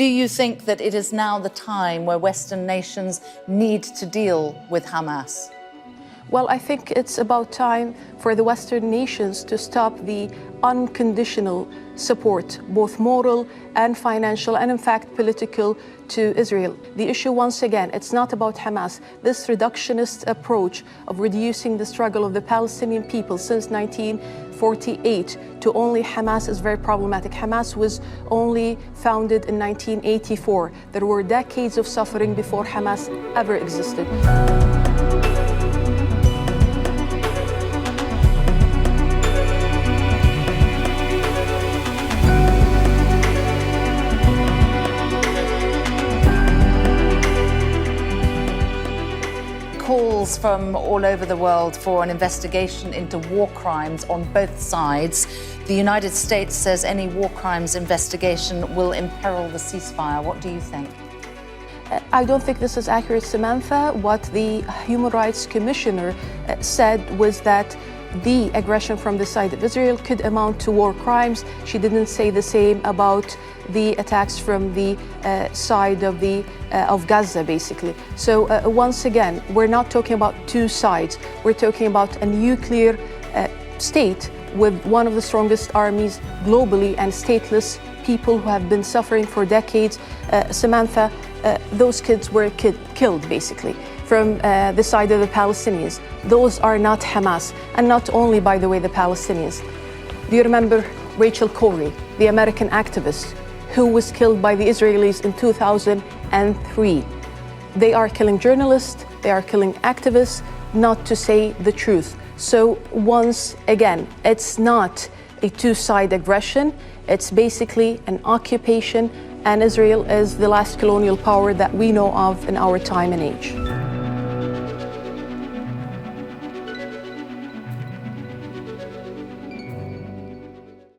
Do you think that it is now the time where Western nations need to deal with Hamas? Well, I think it's about time for the Western nations to stop the unconditional support, both moral and financial, and in fact political, to Israel. The issue, once again, it's not about Hamas. This reductionist approach of reducing the struggle of the Palestinian people since 1948 to only Hamas is very problematic. Hamas was only founded in 1984. There were decades of suffering before Hamas ever existed. Calls from all over the world for an investigation into war crimes on both sides. The United States says any war crimes investigation will imperil the ceasefire. What do you think? I don't think this is accurate, Samantha. What the Human Rights Commissioner said was that the aggression from the side of Israel could amount to war crimes. She didn't say the same about the attacks from the side of Gaza, basically. So once again, we're not talking about two sides. We're talking about a nuclear state with one of the strongest armies globally and stateless people who have been suffering for decades. Samantha, those kids were killed, basically, from the side of the Palestinians. Those are not Hamas, and not only, by the way, the Palestinians. Do you remember Rachel Corrie, the American activist, who was killed by the Israelis in 2003? They are killing journalists, they are killing activists, not to say the truth. So once again, it's not a two-side aggression, it's basically an occupation, and Israel is the last colonial power that we know of in our time and age.